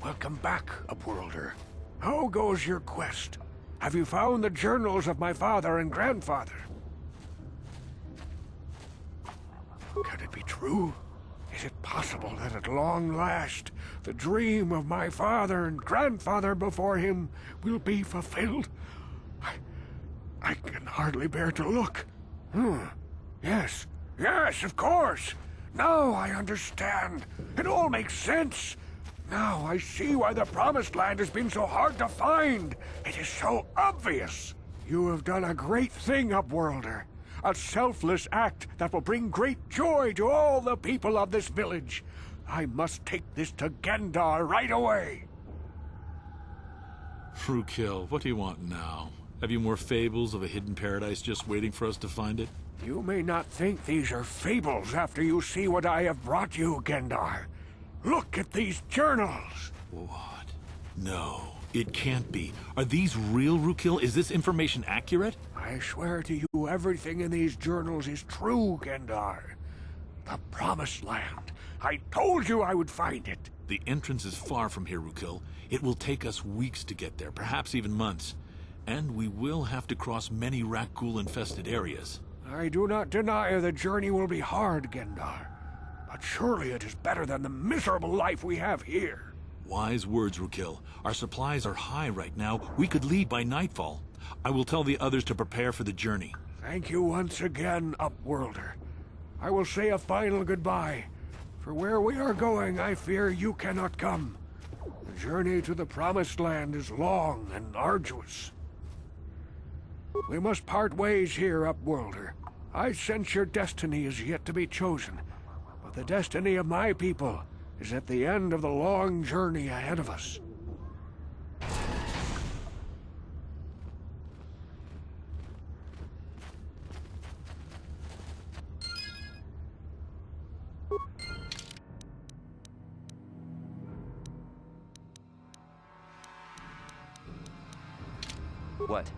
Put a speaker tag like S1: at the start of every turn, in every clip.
S1: Welcome back, Upworlder. How goes your quest? Have you found the journals of my father and grandfather? Can it be true? Is it possible that at long last, the dream of my father and grandfather before him will be fulfilled? I can hardly bear to look. Yes, of course. Now I understand. It all makes sense. Now I see why the Promised Land has been so hard to find. It is so obvious. You have done a great thing, Upworlder. A selfless act that will bring great joy to all the people of this village. I must take this to Gendar right away.
S2: Frukill, what do you want now? Have you more fables of a hidden paradise just waiting for us to find it?
S1: You may not think these are fables after you see what I have brought you, Gendar. Look at these journals!
S2: What? No, it can't be. Are these real, Frukill? Is this information accurate?
S1: I swear to you, everything in these journals is true, Gendar. The Promised Land. I told you I would find it.
S2: The entrance is far from here, Frukill. It will take us weeks to get there, perhaps even months. And we will have to cross many Rakghoul-infested areas.
S1: I do not deny the journey will be hard, Gendar. But surely it is better than the miserable life we have here.
S2: Wise words, Frukill. Our supplies are high right now. We could leave by nightfall. I will tell the others to prepare for the journey.
S1: Thank you once again, Upworlder. I will say a final goodbye. For where we are going, I fear you cannot come. The journey to the Promised Land is long and arduous. We must part ways here, Upworlder. I sense your destiny is yet to be chosen. But the destiny of my people is at the end of the long journey ahead of us.
S3: What?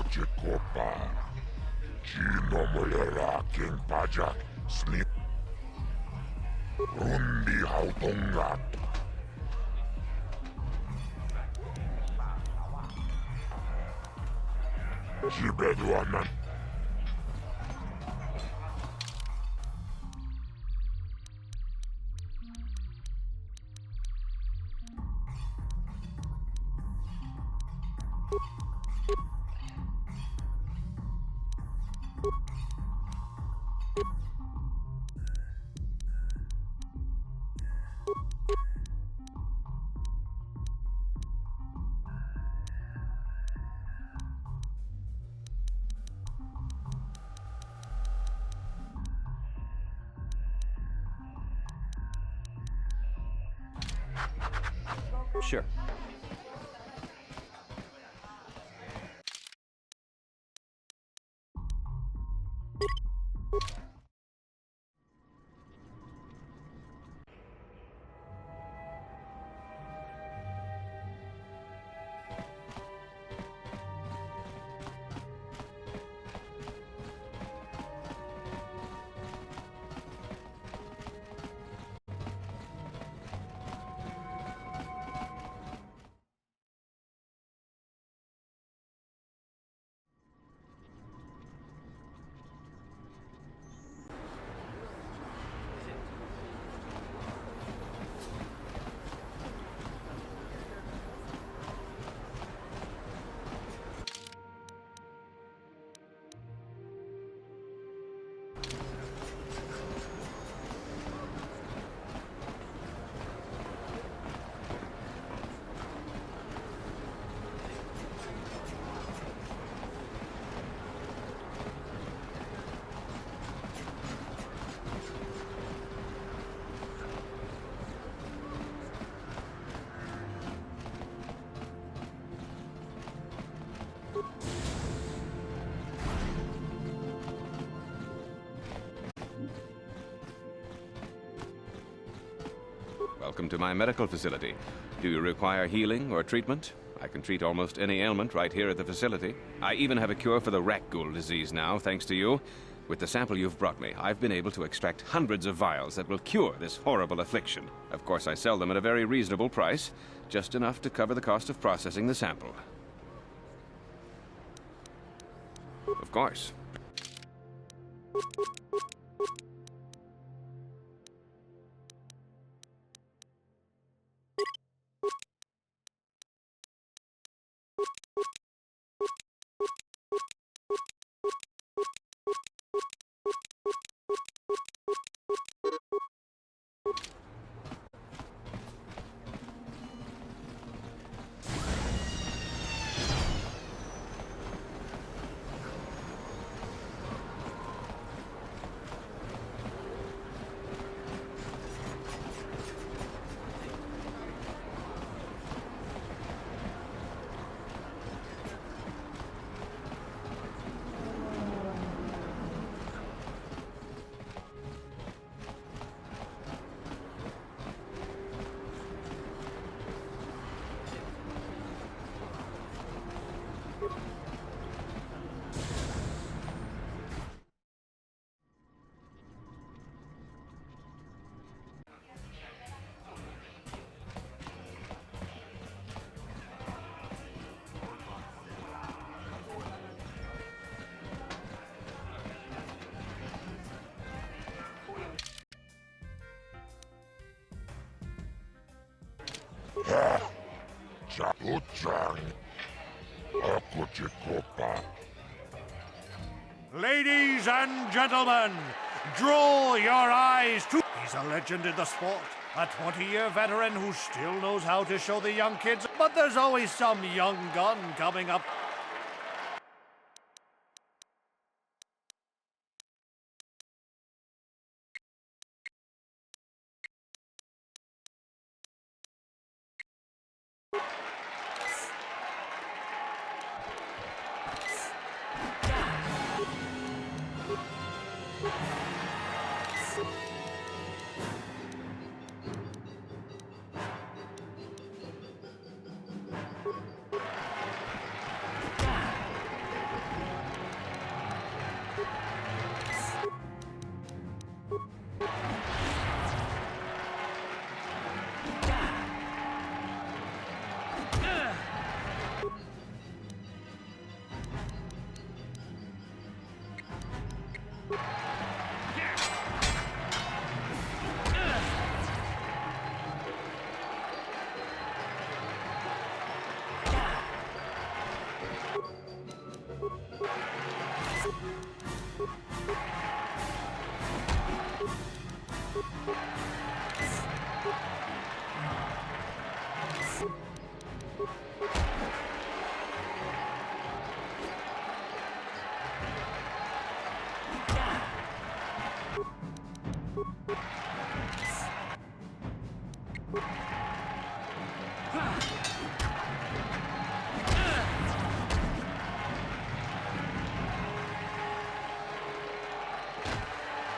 S3: Kopa. Chino mulera king pajak. Sleep. Rundi hautongat. Jibeduanan.
S4: Sure.
S5: Welcome to my medical facility. Do you require healing or treatment? I can treat almost any ailment right here at the facility. I even have a cure for the rat ghoul disease now, thanks to you. With the sample you've brought me, I've been able to extract hundreds of vials that will cure this horrible affliction. Of course, I sell them at a very reasonable price, just enough to cover the cost of processing the sample. Of course.
S1: Ladies and gentlemen, draw your eyes to... He's a legend in the sport. A 20-year veteran who still knows how to show the young kids. But there's always some young gun coming up.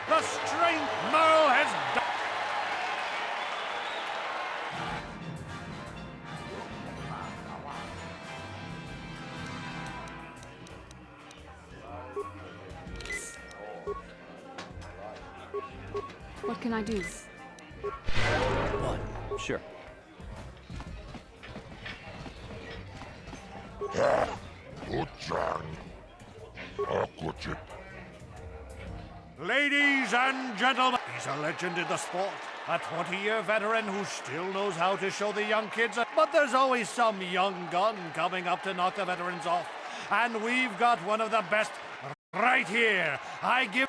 S1: The strength Merle has done.
S4: What can I do?
S5: Sure.
S3: Utjang. Akuchit.
S1: Ladies and gentlemen, he's a legend in the sport. A 20-year veteran who still knows how to show the young kids. But there's always some young gun coming up to knock the veterans off. And we've got one of the best right here. I give...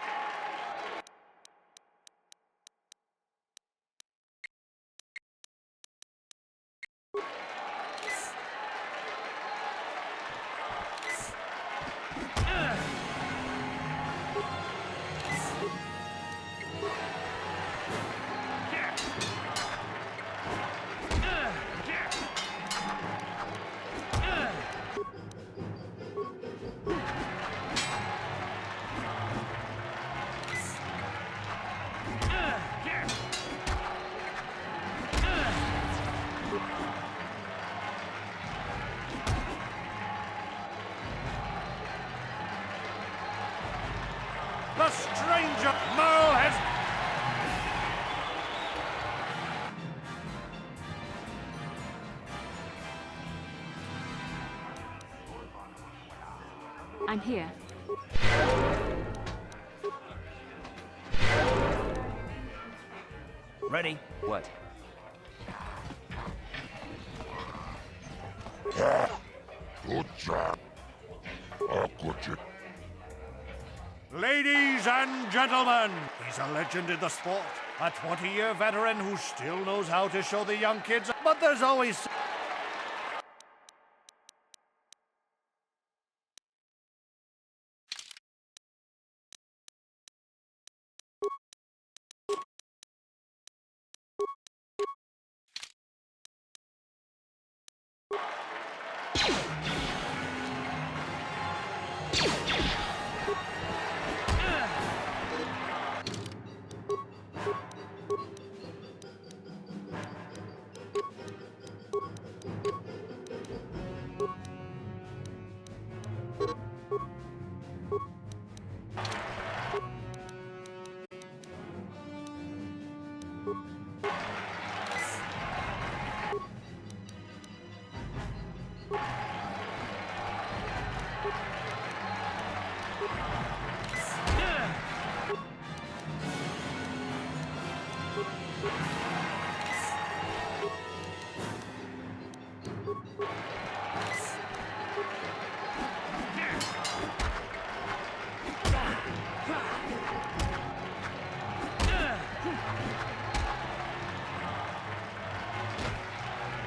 S1: The stranger Merle has...
S4: I'm here.
S6: Ready? What?
S3: Utjang. Akuchit.
S1: Ladies and gentlemen, he's a legend in the sport. A 20-year veteran who still knows how to show the young kids. But there's always...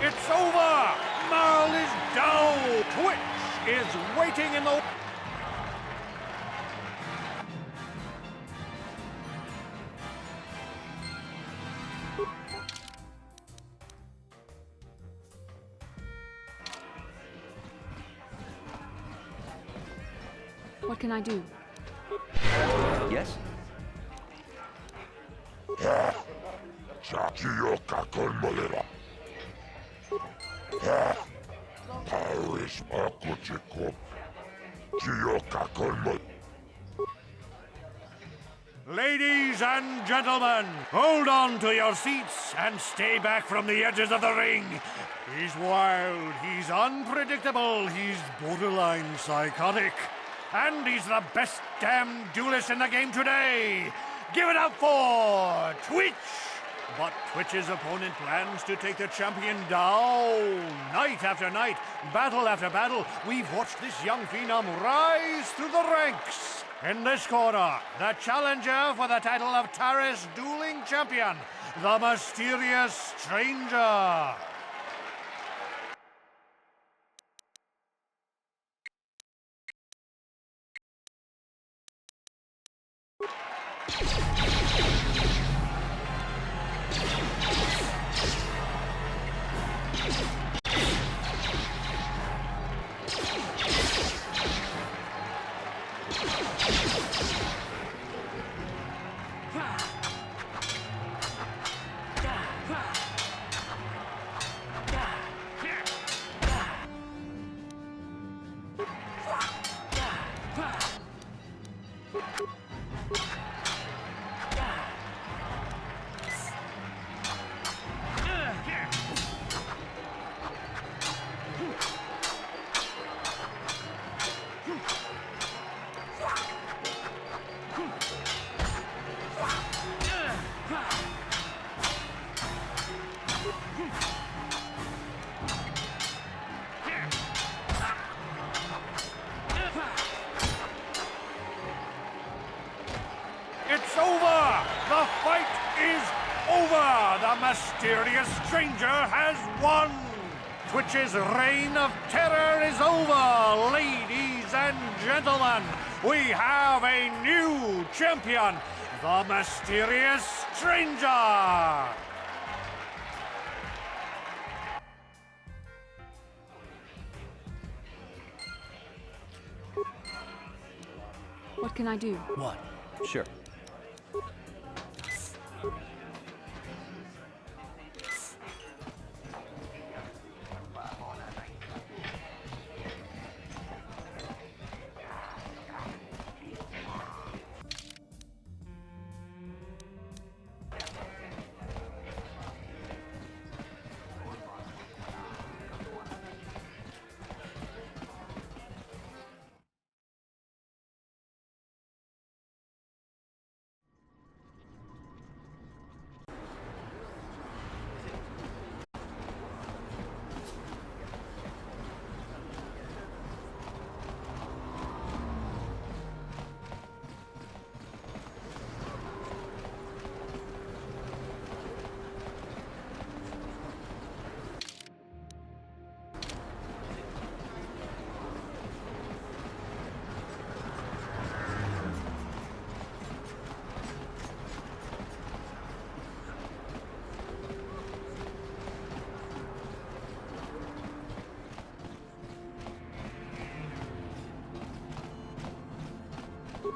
S1: It's over! Merle is down! Twitch is waiting in the...
S4: What can I do?
S6: Yes?
S3: Chakioka kolmolera. Taris akuchikop. Chioka kolmol.
S1: Ladies and gentlemen, hold on to your seats and stay back from the edges of the ring. He's wild, he's unpredictable, he's borderline psychotic. And he's the best damn duelist in the game today. Give it up for Twitch. But Twitch's opponent plans to take the champion down. Night after night, battle after battle, we've watched this young phenom rise through the ranks. In this corner, the challenger for the title of Taris Dueling Champion, the mysterious stranger. It's over! The fight is over! The mysterious stranger has won! Twitch's reign of terror is over, ladies and gentlemen! We have a new champion, the mysterious stranger!
S4: What can I do?
S6: What? Sure.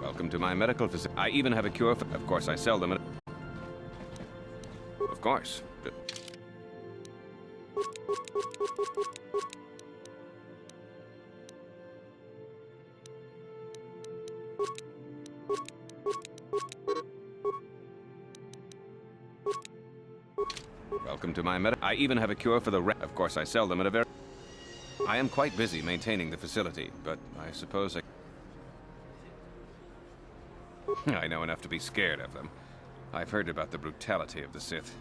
S5: Welcome to my medical facility. I even have a cure for... Of course, I sell them. Of course. Welcome to my I even have a cure for the... Of course, I sell them at a very... I am quite busy maintaining the facility, but I suppose I know enough to be scared of them. I've heard about the brutality of the Sith.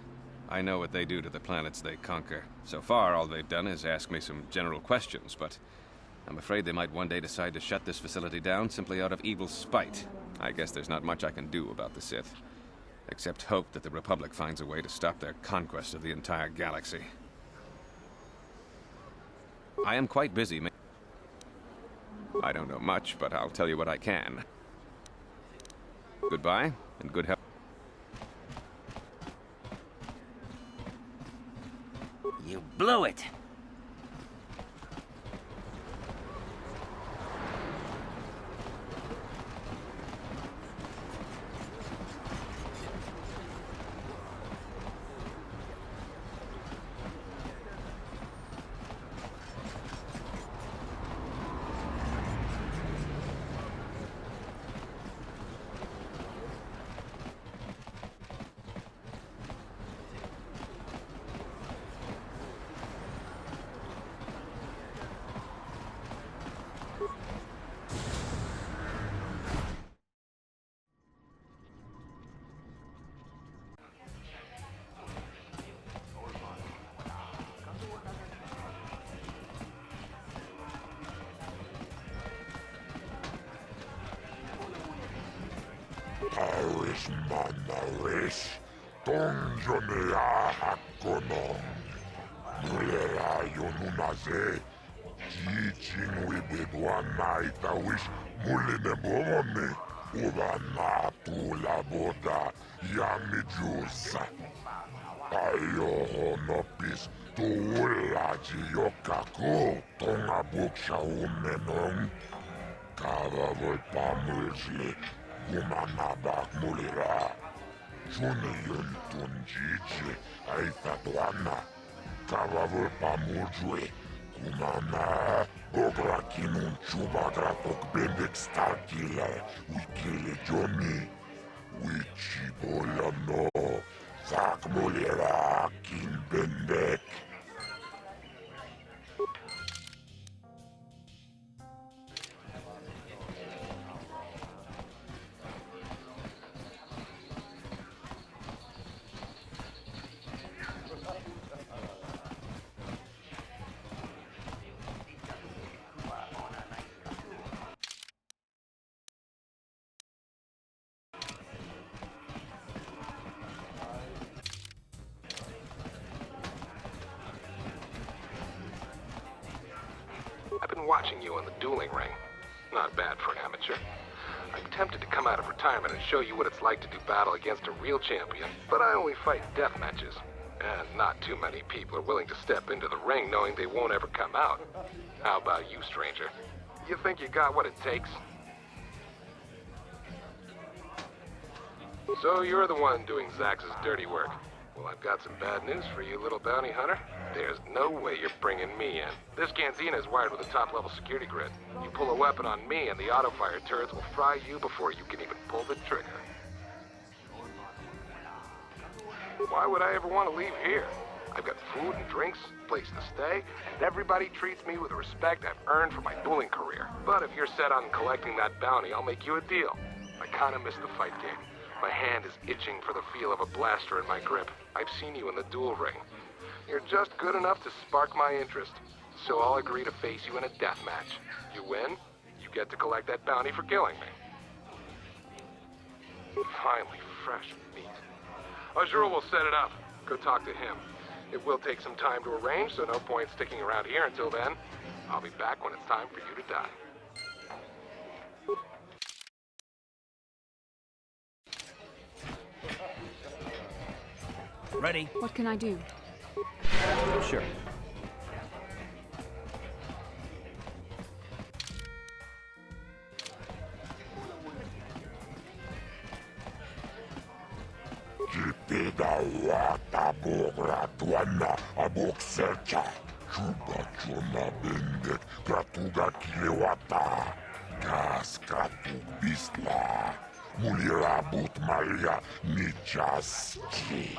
S5: I know what they do to the planets they conquer. So far, all they've done is ask me some general questions, but I'm afraid they might one day decide to shut this facility down simply out of evil spite. I guess there's not much I can do about the Sith, except hope that the Republic finds a way to stop their conquest of the entire galaxy. I am quite busy. I don't know much, but I'll tell you what I can. Goodbye, and good health.
S6: You blew it!
S3: Taris manaris, donjone ahakonon. Mulera yonunaze, teaching we did one night I wish mulinebomone, ubana tula boda yamijusa. Ayo honopis, tuulaji yokako, tonga buksha umenon. Kava voi pamulsli. Gumanabak mulira, Junior Tunjiji, Aitatuana, Kavavur Pamujwe, Kumana, Bograkinun Chubagratok Bendik Starkiller, Wikile Johnny, Wichibolano, Zakmolera, Kin Bendek.
S7: I've been watching you in the dueling ring. Not bad for an amateur. I'm tempted to come out of retirement and show you what it's like to do battle against a real champion, but I only fight death matches. And not too many people are willing to step into the ring knowing they won't ever come out. How about you, stranger? You think you got what it takes? So you're the one doing Zax's dirty work. Well, I've got some bad news for you, little bounty hunter. There's no way you're bringing me in. This cantina is wired with a top-level security grid. You pull a weapon on me and the auto-fire turrets will fry you before you can even pull the trigger. Why would I ever want to leave here? I've got food and drinks, place to stay, and everybody treats me with the respect I've earned for my dueling career. But if you're set on collecting that bounty, I'll make you a deal. I kinda missed the fight game. My hand is itching for the feel of a blaster in my grip. I've seen you in the duel ring. You're just good enough to spark my interest. So I'll agree to face you in a death match. You win, you get to collect that bounty for killing me. Finally, fresh meat. Azure will set it up. Go talk to him. It will take some time to arrange, so no point sticking around here until then. I'll be back when it's time for you to die.
S6: Ready?
S4: What can I do?
S6: Sure.
S3: Jipida wata bogra tuana abok sercha. Chuba chona bendek gratuga kilewata. Gas kratug bisla. Mulira but maria nichaski.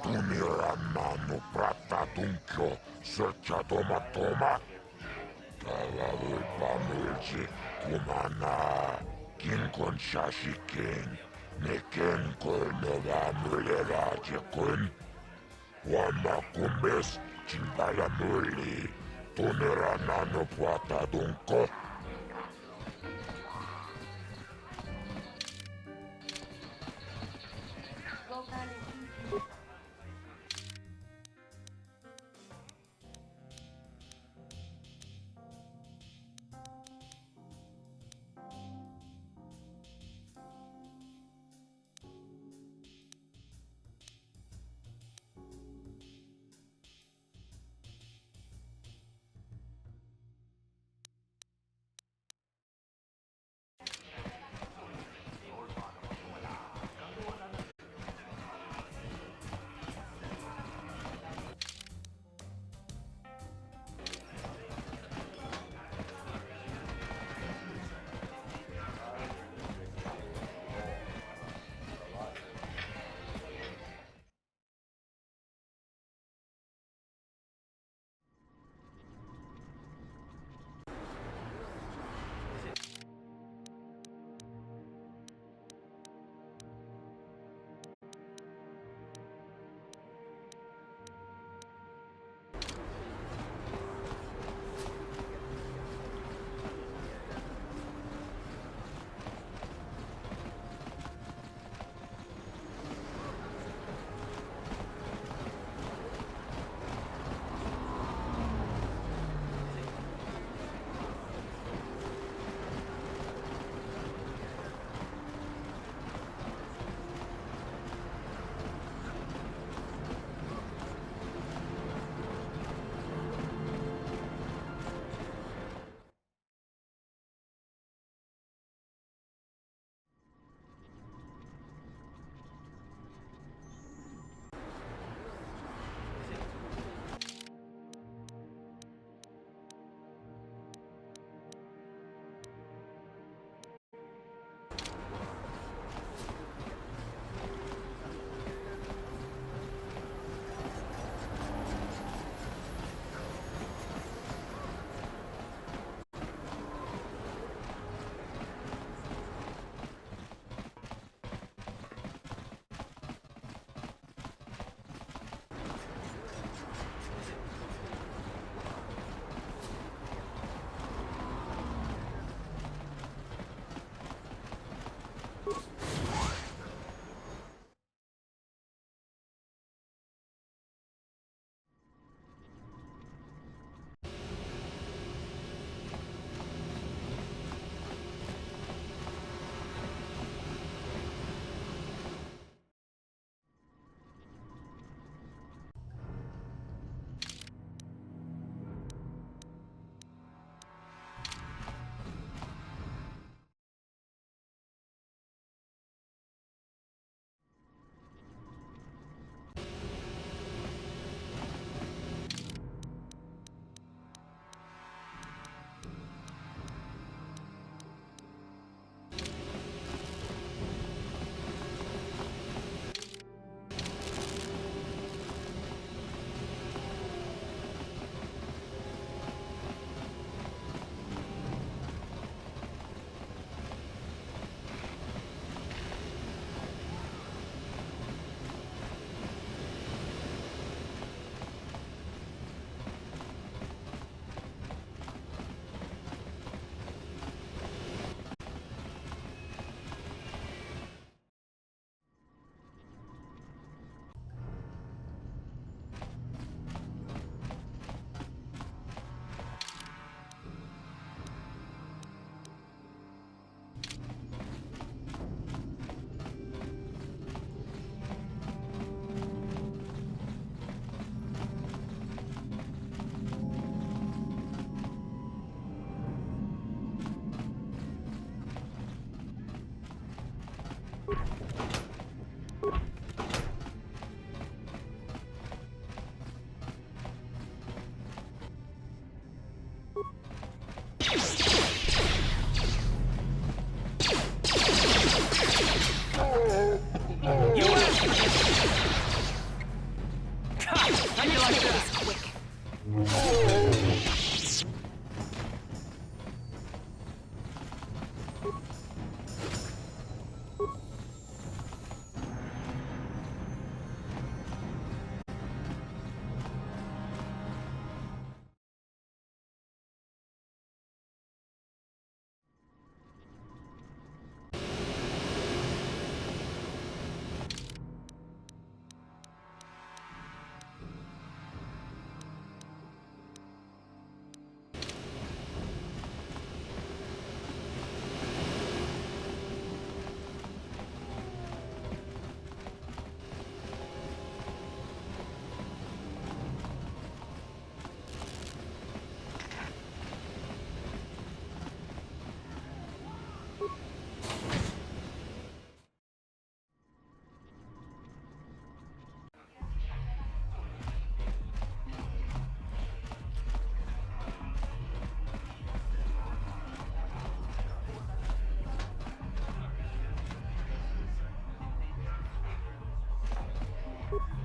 S3: Tunira mano prata tunkyo sercha toma toma. Kavavur pamulji kumana. Kinkon shashiken. Neken kolnova mulera jekun. Wama kumbes chimbala muli. Tunira nano prata dunko.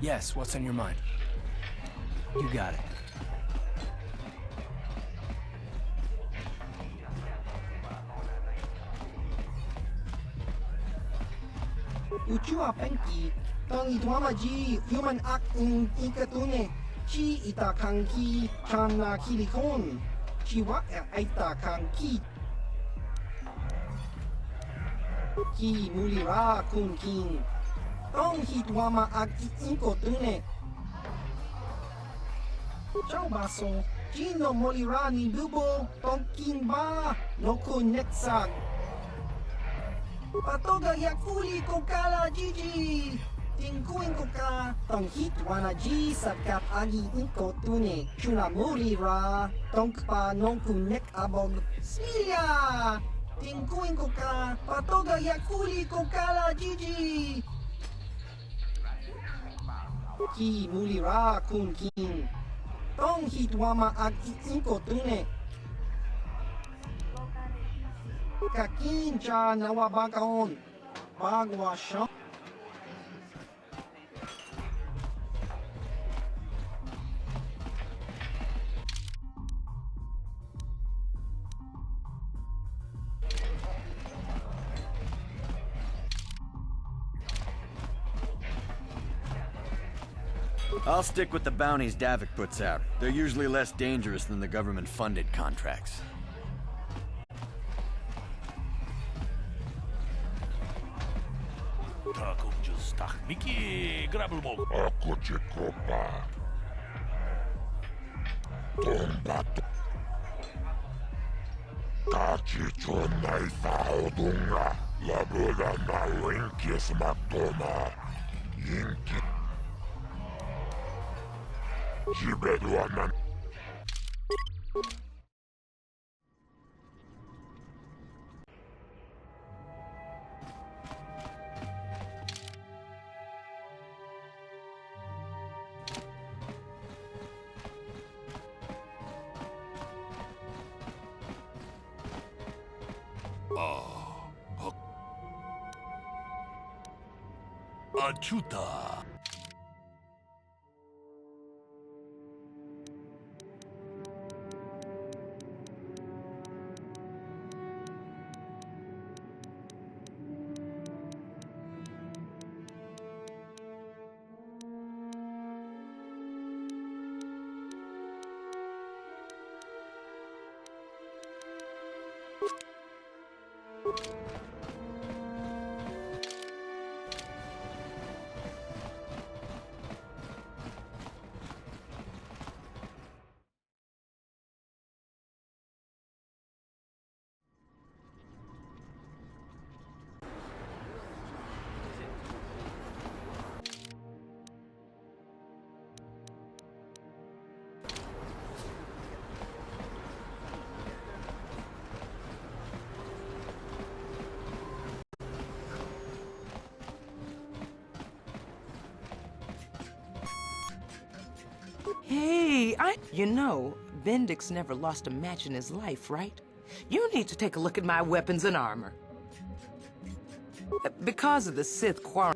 S6: Yes, what's on your mind? You got it.
S8: Uchua penki, tang itwamaji, human act in ikatune, chi itakanki, chana kilikon, chiwa aitakanki, ki mulira kun king, tong hitwama ak inkotune. Ciao baso, Gino molira ni bubo, tong king ba, no kun netsag. Patoga yakuli kokala Gigi. Tingkuin ko ka, tong hitwana G sakat agi inko tune. Chuna mulira, tong pa nong kunek abog. Smilia! Tingkuin ko ka, patoga yakuli kokala Gigi. Ki mulira kun king. Tong hitwama agi inko tune. Kakincha nawabakaon. Bagwa siya.
S9: I'll stick with the bounties Davik puts out. They're usually less dangerous than the government-funded contracts.
S3: Ako Jacoba. Tombato. Kachi chonai saodunga. Labuda na winkis matoma. Yinki. Jibeduanan.
S2: Achuta.
S10: Hey, You know, Bendix never lost a match in his life, right? You need to take a look at my weapons and armor. Because of the Sith quarrel...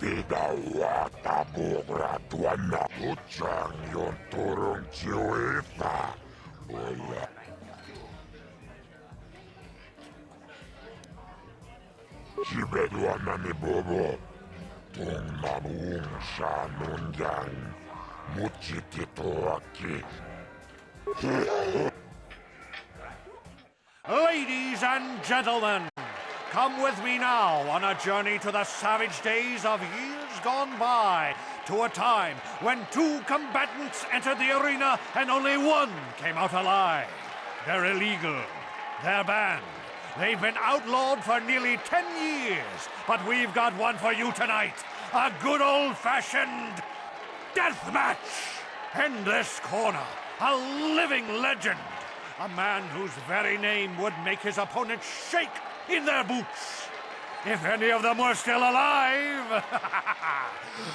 S3: Vida wata bogra tuana uchang yon turung jiwita. Bola. Jibeduana ni bobo. Tung namung shanunjang. Muchitito aki.
S1: Ladies and gentlemen, come with me now on a journey to the savage days of years gone by, to a time when two combatants entered the arena and only one came out alive. They're illegal. They're banned. They've been outlawed for nearly 10 years, but we've got one for you tonight. A good old-fashioned death match. In this corner, a living legend. A man whose very name would make his opponents shake in their boots. If any of them were still alive.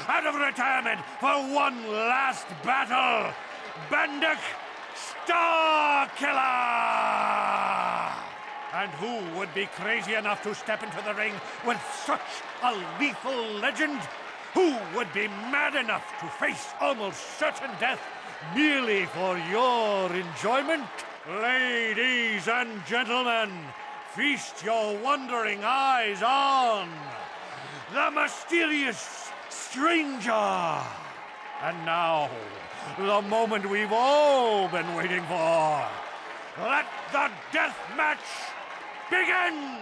S1: Out of retirement for one last battle, Bendik Starkiller! And who would be crazy enough to step into the ring with such a lethal legend? Who would be mad enough to face almost certain death merely for your enjoyment? Ladies and gentlemen, feast your wondering eyes on the mysterious stranger. And now, the moment we've all been waiting for. Let the death match begin!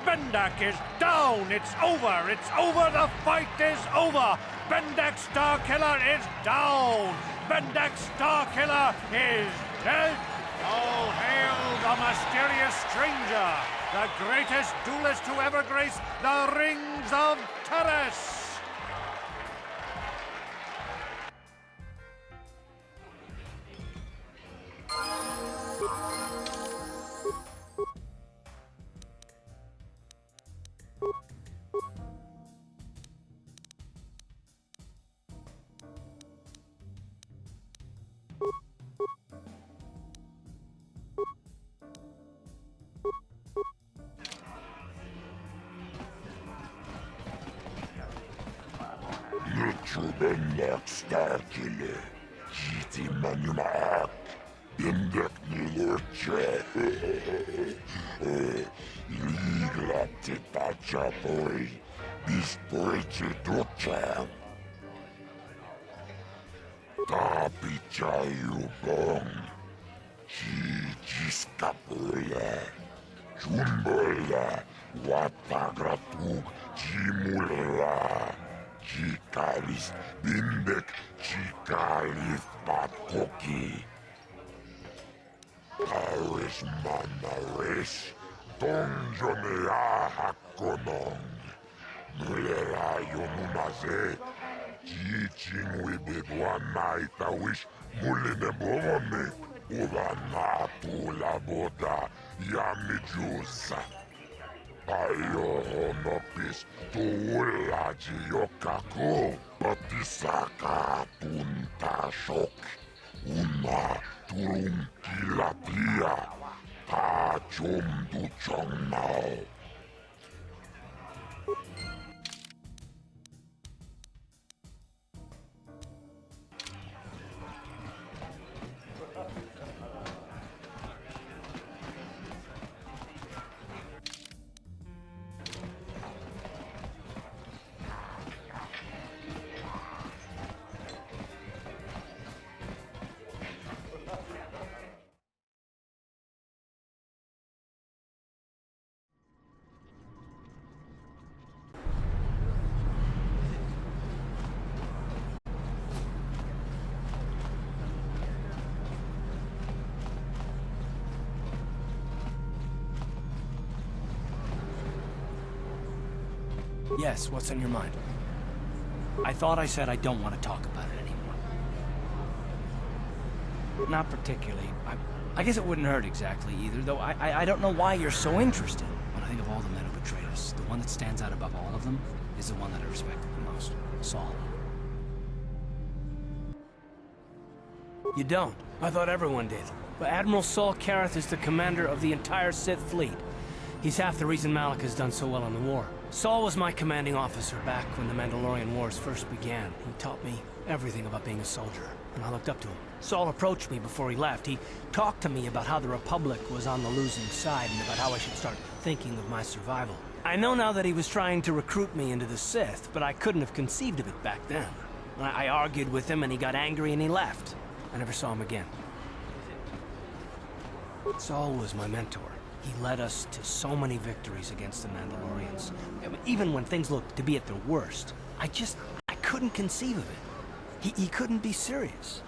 S1: Bendak is down. It's over. It's over. The fight is over. Bendak Starkiller is down. Bendak Starkiller is dead. All hail the mysterious stranger, the greatest duelist to ever grace the rings of Taris.
S3: Bendik Starkiller. Jiti manumak. Bendik nilurche. Ligla titacha boy. Bispoiche ducham. Tapichayu bong. Jiskapola. Jumbola. Watagratuk. Jimula. Jika. Taris bindek chikalif patkoki. Taris manaris donjone ahakonong. Mulera yonumaze. Jiching wibedwa naitawish muline bomone. Ubana pula boda yamijusa. Ayo honopis tuulaji yokaku patisaka tuntashok una turung kilatia ta chum du chong nao.
S6: Yes, what's on your mind? I thought I said I don't want to talk about it anymore. Not particularly. I guess it wouldn't hurt exactly either, though I don't know why you're so interested. When I think of all the men who betrayed us, the one that stands out above all of them is the one that I respected the most. Saul. You don't? I thought everyone did. But Admiral Saul Kareth is the commander of the entire Sith fleet. He's half the reason Malak has done so well in the war. Saul was my commanding officer back when the Mandalorian Wars first began. He taught me everything about being a soldier, and I looked up to him. Saul approached me before he left. He talked to me about how the Republic was on the losing side and about how I should start thinking of my survival. I know now that he was trying to recruit me into the Sith, but I couldn't have conceived of it back then. I argued with him and he got angry and he left. I never saw him again. Saul was my mentor. He led us to so many victories against the Mandalorians. Even when things looked to be at their worst, I couldn't conceive of it. He couldn't be serious.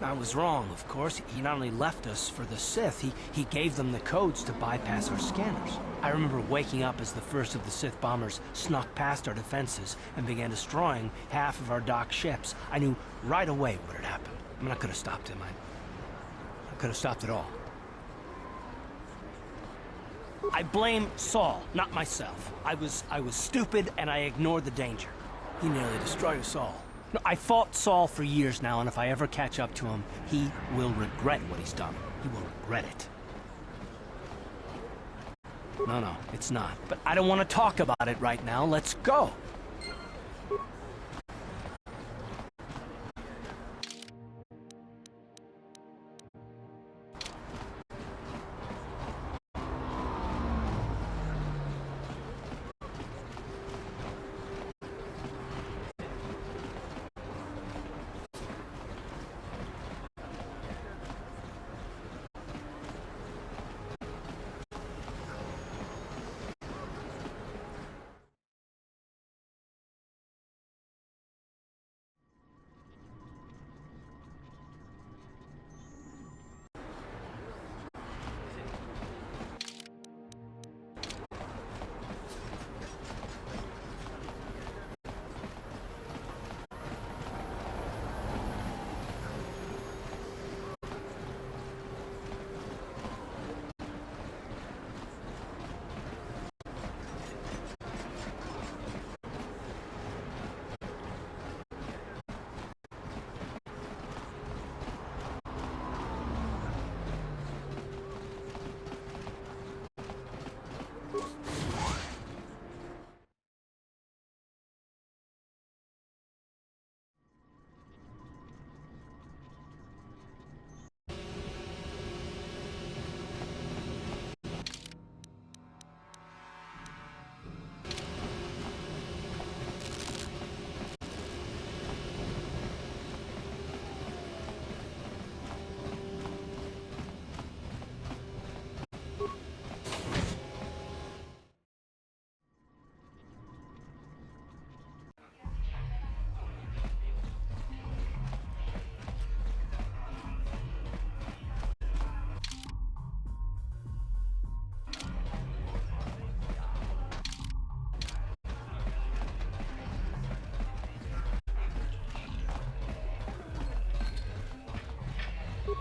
S6: I was wrong, of course. He not only left us for the Sith, he gave them the codes to bypass our scanners. I remember waking up as the first of the Sith bombers snuck past our defenses and began destroying half of our docked ships. I knew right away what had happened. I mean, I could have stopped him. I could have stopped it all. I blame Saul, not myself. I was stupid and I ignored the danger. He nearly destroyed us all. No, I fought Saul for years now, and if I ever catch up to him, he will regret what he's done. He will regret it. No, it's not. But I don't want to talk about it right now. Let's go.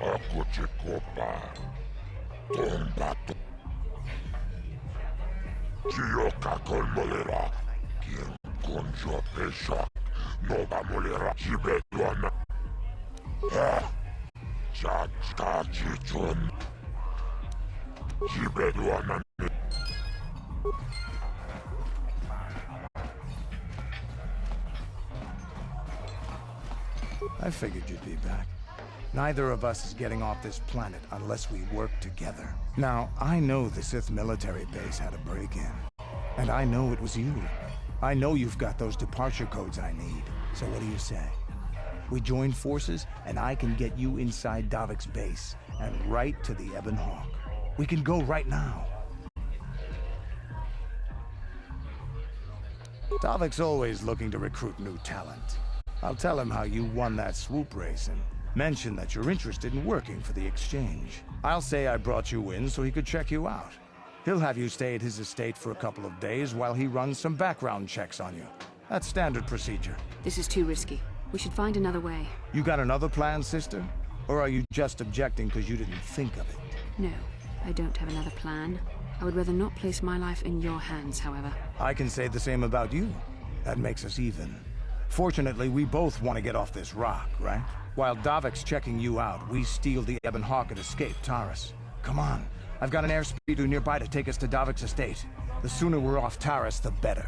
S3: Ako Chikopa. Tombato. Chioka Kolmolera. Quien conjo pesha. Nova Molera. Chibetuana. Chachichon. Chibetuana.
S11: I figured you'd be back. Neither of us is getting off this planet unless we work together. Now, I know the Sith military base had a break-in. And I know it was you. I know you've got those departure codes I need. So what do you say? We join forces, and I can get you inside Davik's base, and right to the Ebon Hawk. We can go right now. Davik's always looking to recruit new talent. I'll tell him how you won that swoop race and mention that you're interested in working for the Exchange. I'll say I brought you in so he could check you out. He'll have you stay at his estate for a couple of days while he runs some background checks on you. That's standard procedure.
S4: This is too risky. We should find another way.
S11: You got another plan, sister? Or are you just objecting because you didn't think of it?
S4: No, I don't have another plan. I would rather not place my life in your hands, however.
S11: I can say the same about you. That makes us even. Fortunately, we both want to get off this rock, right? While Davik's checking you out, we steal the Ebon Hawk and escape Taris. Come on. I've got an airspeeder nearby to take us to Davik's estate. The sooner we're off Taris, the better.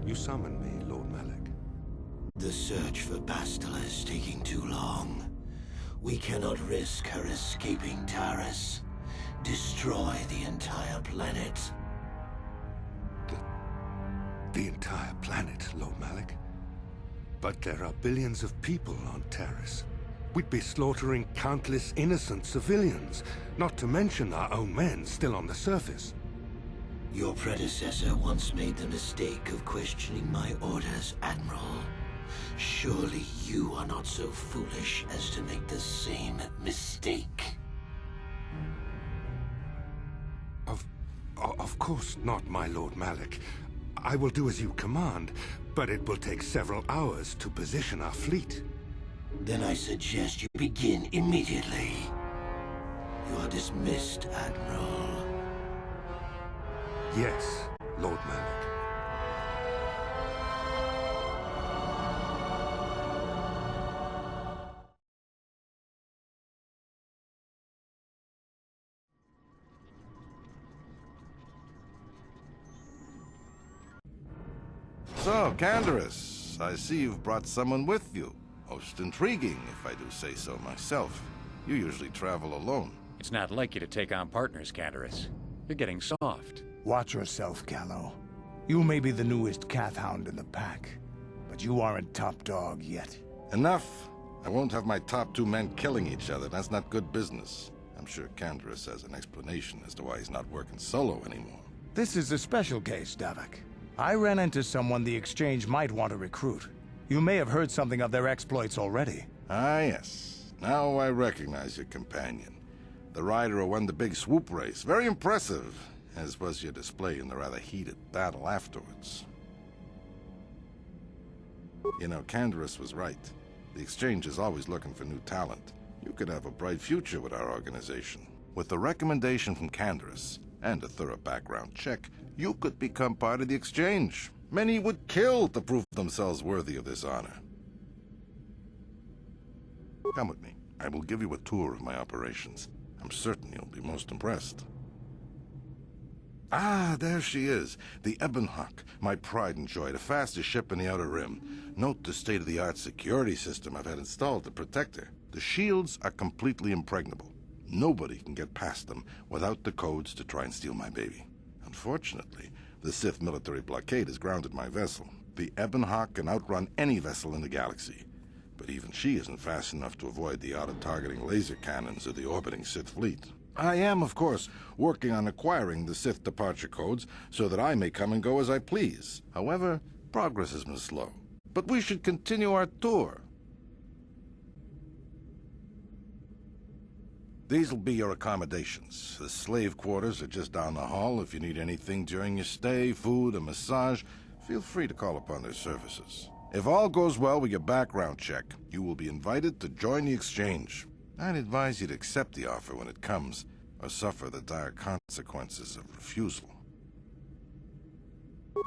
S1: You summoned me, Lord Malak.
S12: The search for Bastila is taking too long. We cannot risk her escaping Taris. Destroy the entire planet.
S1: The entire planet, Lord Malak? But there are billions of people on Taris. We'd be slaughtering countless innocent civilians, not to mention our own men still on the surface.
S12: Your predecessor once made the mistake of questioning my orders, Admiral. Surely you are not so foolish as to make the same mistake.
S1: Of course not, my Lord Malak. I will do as you command, but it will take several hours to position our fleet.
S12: Then I suggest you begin immediately. You are dismissed, Admiral.
S1: Yes, Lord Malak.
S13: So, Candaris, I see you've brought someone with you. Most intriguing, if I do say so myself. You usually travel alone.
S14: It's not like you to take on partners, Candaris. You're getting soft.
S11: Watch yourself, Callow. You may be the newest Cath Hound in the pack, but you aren't top dog yet.
S13: Enough. I won't have my top two men killing each other. That's not good business. I'm sure Candaris has an explanation as to why he's not working solo anymore.
S11: This is a special case, Davik. I ran into someone the Exchange might want to recruit. You may have heard something of their exploits already.
S13: Ah, yes. Now I recognize your companion. The rider who won the big swoop race. Very impressive, as was your display in the rather heated battle afterwards. You know, Candaris was right. The Exchange is always looking for new talent. You could have a bright future with our organization. With the recommendation from Candaris and a thorough background check, you could become part of the Exchange. Many would kill to prove themselves worthy of this honor. Come with me. I will give you a tour of my operations. I'm certain you'll be most impressed. Ah, there she is. The Ebonhawk, my pride and joy, the fastest ship in the Outer Rim. Note the state-of-the-art security system I've had installed to protect her. The shields are completely impregnable. Nobody can get past them without the codes to try and steal my baby. Unfortunately, the Sith military blockade has grounded my vessel. The Ebonhawk can outrun any vessel in the galaxy. But even she isn't fast enough to avoid the auto-targeting laser cannons of the orbiting Sith fleet. I am, of course, working on acquiring the Sith departure codes so that I may come and go as I please. However, progress has been slow. But we should continue our tour. These will be your accommodations. The slave quarters are just down the hall. If you need anything during your stay, food, a massage, feel free to call upon their services. If all goes well with your background check, you will be invited to join the exchange. I'd advise you to accept the offer when it comes, or suffer the dire consequences of refusal.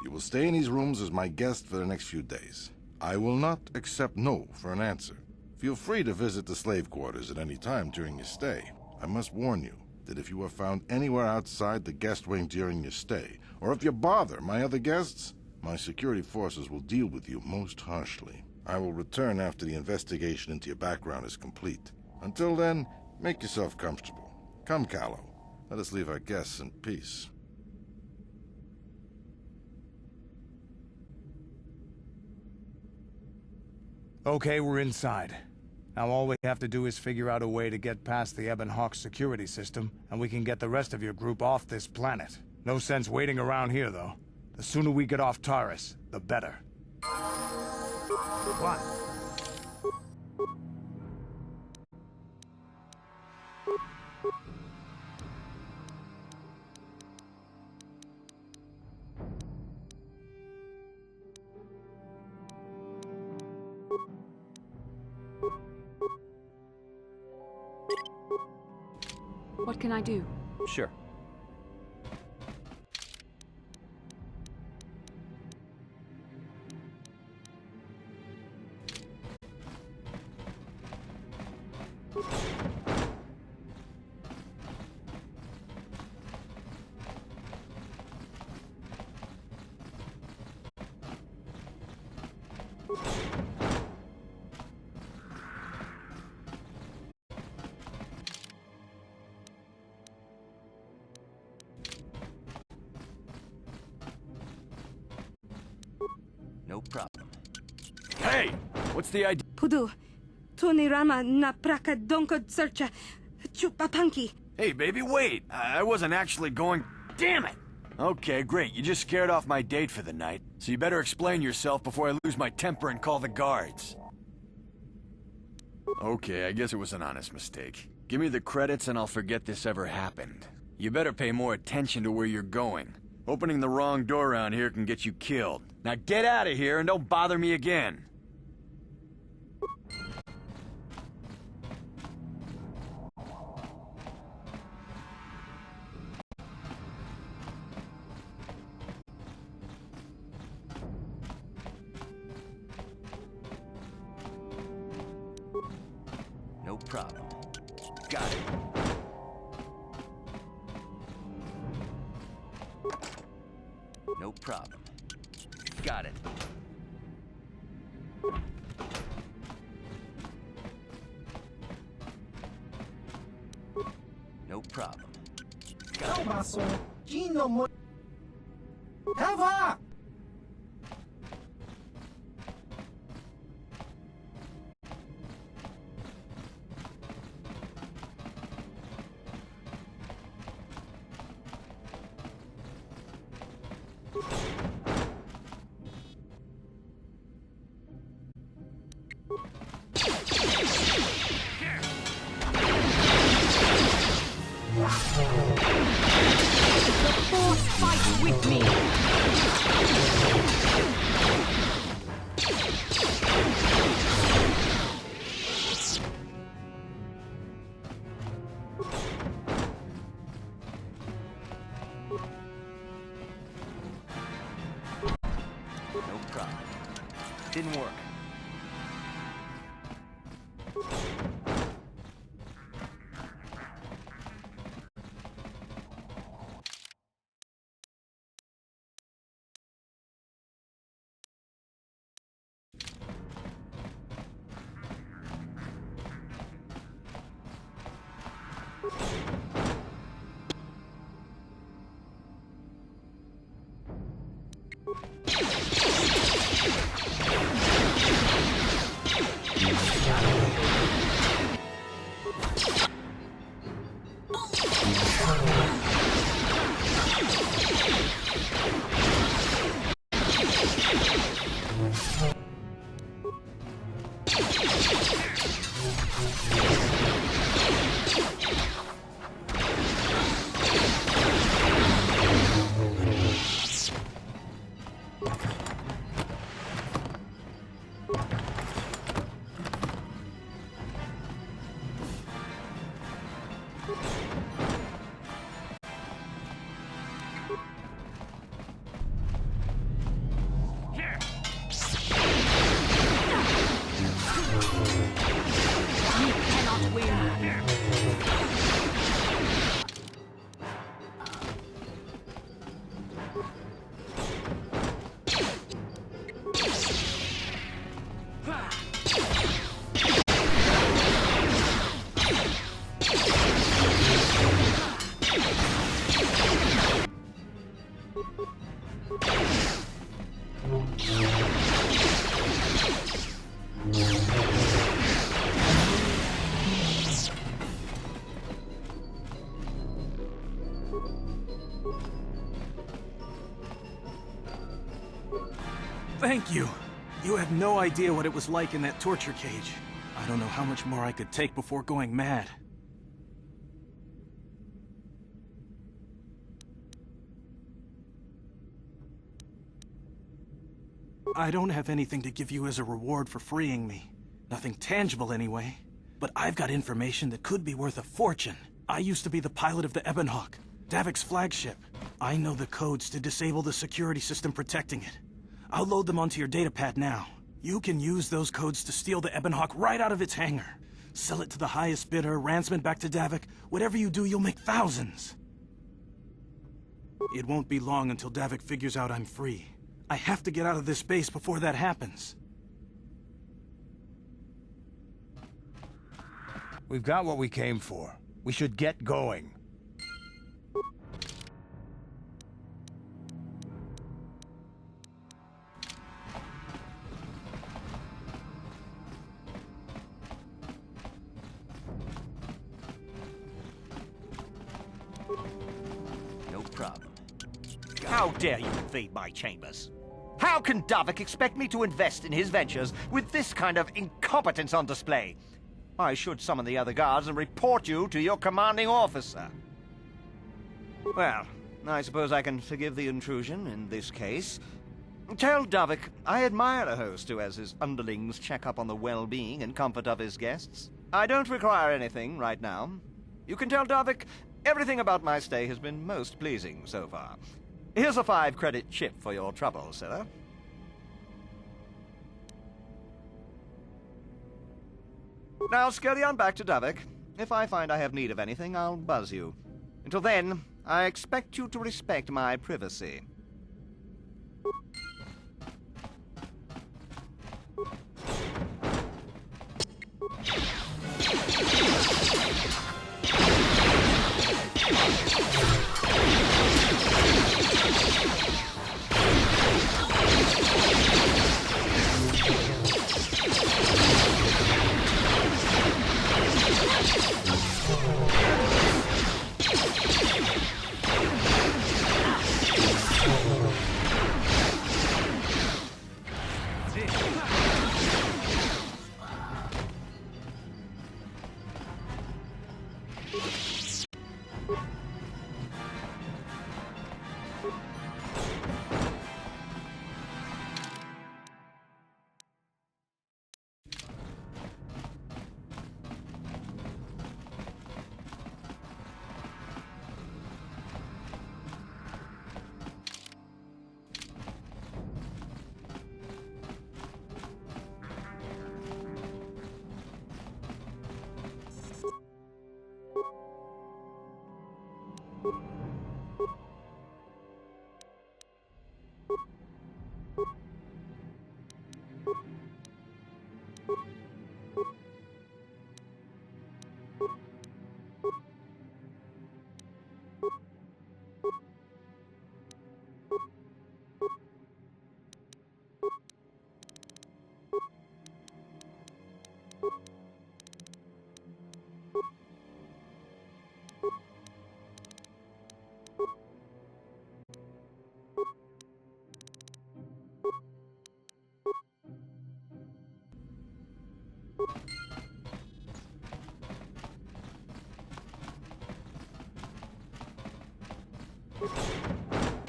S13: You will stay in these rooms as my guest for the next few days. I will not accept no for an answer. Feel free to visit the slave quarters at any time during your stay. I must warn you that if you are found anywhere outside the guest wing during your stay, or if you bother my other guests, my security forces will deal with you most harshly. I will return after the investigation into your background is complete. Until then, make yourself comfortable. Come, Callow. Let us leave our guests in peace.
S11: Okay, we're inside. Now all we have to do is figure out a way to get past the Ebonhawk security system, and we can get the rest of your group off this planet. No sense waiting around here, though. The sooner we get off Taris, the better. What?
S4: What can I do?
S9: Sure. No problem. Hey! What's the idea?
S15: Pudu, Tunirama na praka donko searcha chupapanki.
S9: Hey, baby, wait! I wasn't actually going... Damn it! Okay, great. You just scared off my date for the night. So you better explain yourself before I lose my temper and call the guards. Okay, I guess it was an honest mistake. Give me the credits and I'll forget this ever happened. You better pay more attention to where you're going. Opening the wrong door around here can get you killed. Now get out of here and don't bother me again. No problem. Got it. No problem. Got it. No problem. Got it.
S8: Gino mo... Eva!
S15: Fight with me!
S9: No problem. Didn't work.
S16: Thank you. You have no idea what it was like in that torture cage. I don't know how much more I could take before going mad. I don't have anything to give you as a reward for freeing me. Nothing tangible anyway. But I've got information that could be worth a fortune. I used to be the pilot of the Ebonhawk, Davik's flagship. I know the codes to disable the security system protecting it. I'll load them onto your datapad now. You can use those codes to steal the Ebonhawk right out of its hangar. Sell it to the highest bidder, ransom it back to Davik. Whatever you do, you'll make thousands. It won't be long until Davik figures out I'm free. I have to get out of this base before that happens.
S11: We've got what we came for. We should get going.
S17: No problem. How dare you invade my chambers? How can Davik expect me to invest in his ventures with this kind of incompetence on display? I should summon the other guards and report you to your commanding officer. Well, I suppose I can forgive the intrusion in this case. Tell Davik I admire a host who has his underlings check up on the well-being and comfort of his guests. I don't require anything right now. You can tell Davik everything about my stay has been most pleasing so far. Here's a 5-credit chip for your trouble, sir. Now scurry on back to Davik. If I find I have need of anything, I'll buzz you. Until then, I expect you to respect my privacy.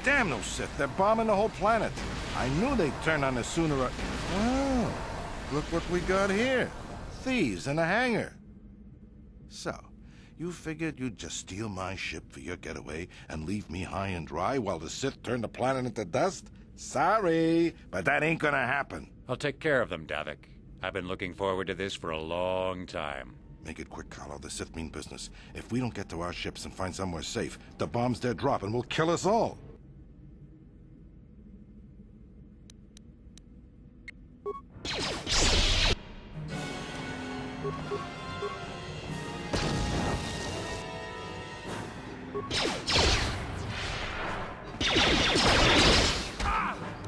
S13: Damn those Sith, they're bombing the whole planet. I knew they'd turn on us sooner or... Oh, look what we got here. Thieves in a hangar. So, you figured you'd just steal my ship for your getaway and leave me high and dry while the Sith turn the planet into dust? Sorry, but that ain't gonna happen.
S14: I'll take care of them, Davik. I've been looking forward to this for a long time.
S13: Make it quick, Carlo. The Sith mean business. If we don't get to our ships and find somewhere safe, the bombs they're dropping will kill us all.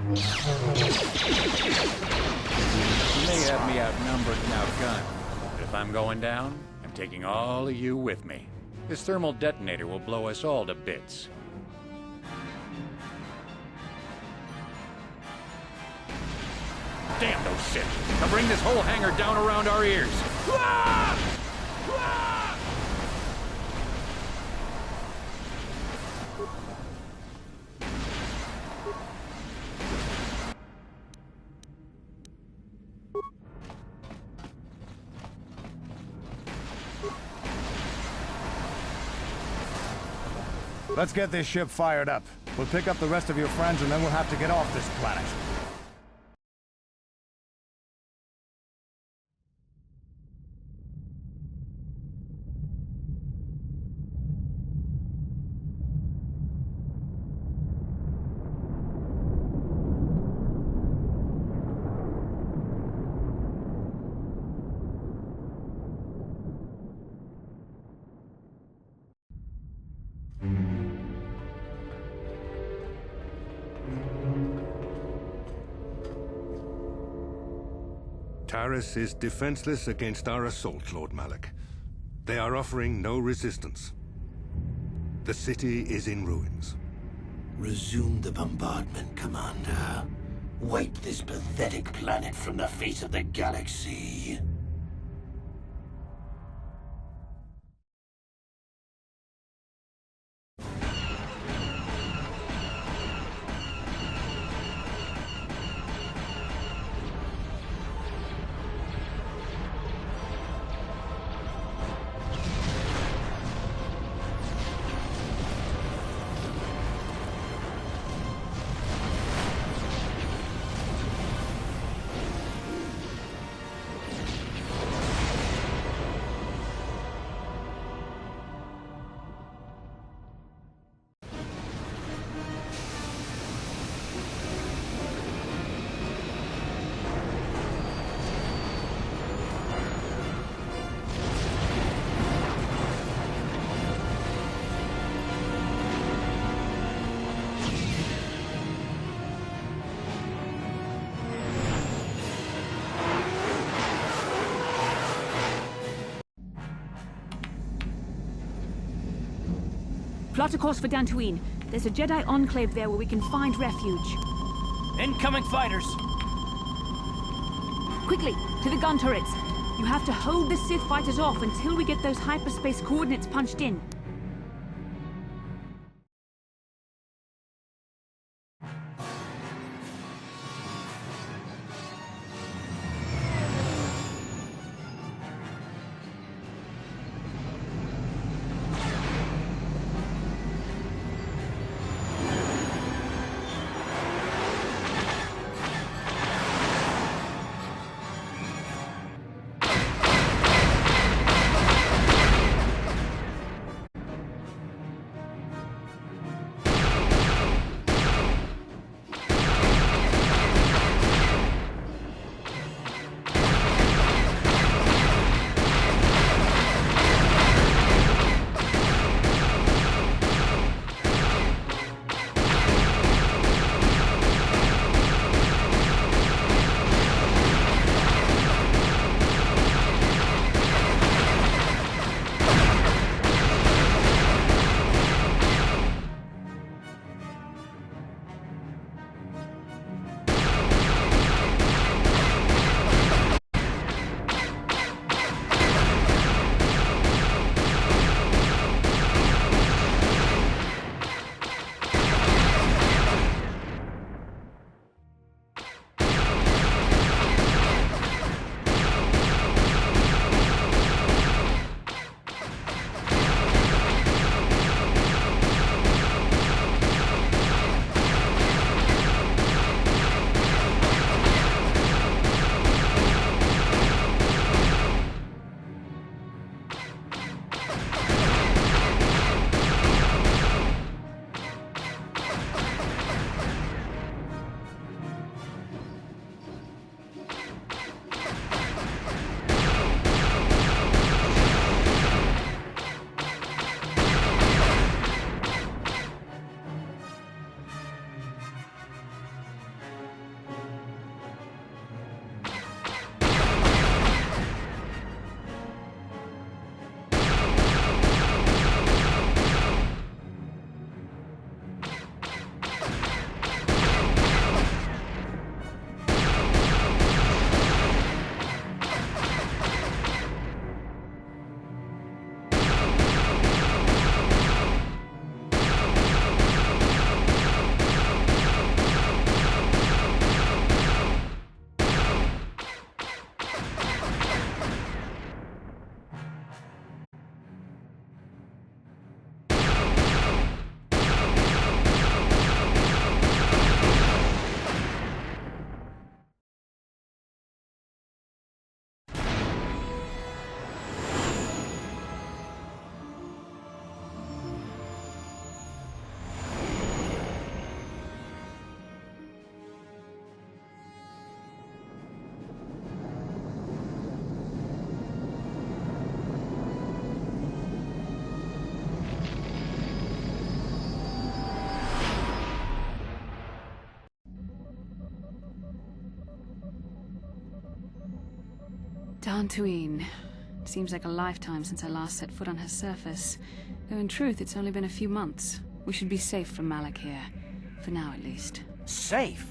S14: You may have me outnumbered and outgunned, but if I'm going down, I'm taking all of you with me. This thermal detonator will blow us all to bits. Damn those Sith! They'll bring this whole hangar down around our ears!
S11: Let's get this ship fired up. We'll pick up the rest of your friends and then we'll have to get off this planet.
S1: Taris is defenseless against our assault, Lord Malak. They are offering no resistance. The city is in ruins.
S12: Resume the bombardment, Commander. Wipe this pathetic planet from the face of the galaxy.
S18: Plot a course for Dantooine. There's a Jedi enclave there where we can find refuge.
S6: Incoming fighters!
S18: Quickly, to the gun turrets. You have to hold the Sith fighters off until we get those hyperspace coordinates punched in.
S4: Dantooine. Seems like a lifetime since I last set foot on her surface. Though in truth, it's only been a few months. We should be safe from Malik here. For now, at least.
S6: Safe?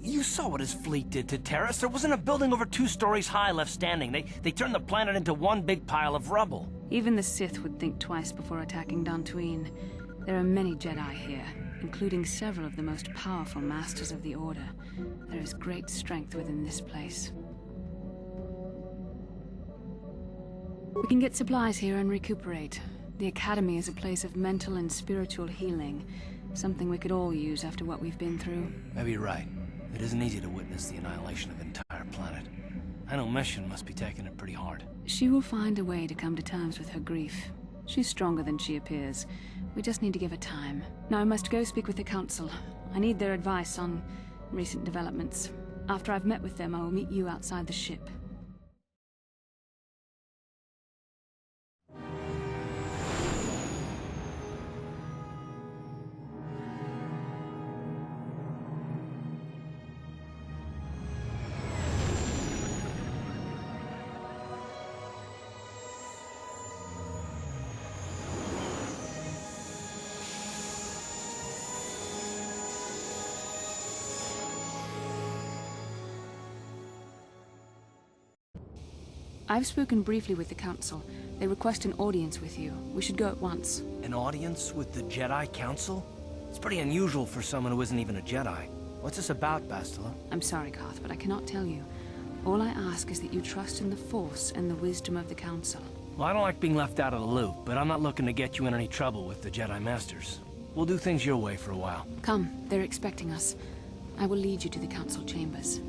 S6: You saw what his fleet did to Taris. There wasn't a building over 2 stories high left standing. They turned the planet into one big pile of rubble.
S4: Even the Sith would think twice before attacking Dantooine. There are many Jedi here, including several of the most powerful Masters of the Order. There is great strength within this place. We can get supplies here and recuperate. The Academy is a place of mental and spiritual healing. Something we could all use after what we've been through.
S6: Maybe you're right. It isn't easy to witness the annihilation of an entire planet. I know Mission must be taking it pretty hard.
S4: She will find a way to come to terms with her grief. She's stronger than she appears. We just need to give her time. Now I must go speak with the Council. I need their advice on recent developments. After I've met with them, I will meet you outside the ship. I've spoken briefly with the Council. They request an audience with you. We should go at once.
S6: An audience with the Jedi Council? It's pretty unusual for someone who isn't even a Jedi. What's this about, Bastila?
S4: I'm sorry, Garth, but I cannot tell you. All I ask is that you trust in the Force and the wisdom of the Council.
S6: Well, I don't like being left out of the loop, but I'm not looking to get you in any trouble with the Jedi Masters. We'll do things your way for a while.
S4: Come, they're expecting us. I will lead you to the Council chambers.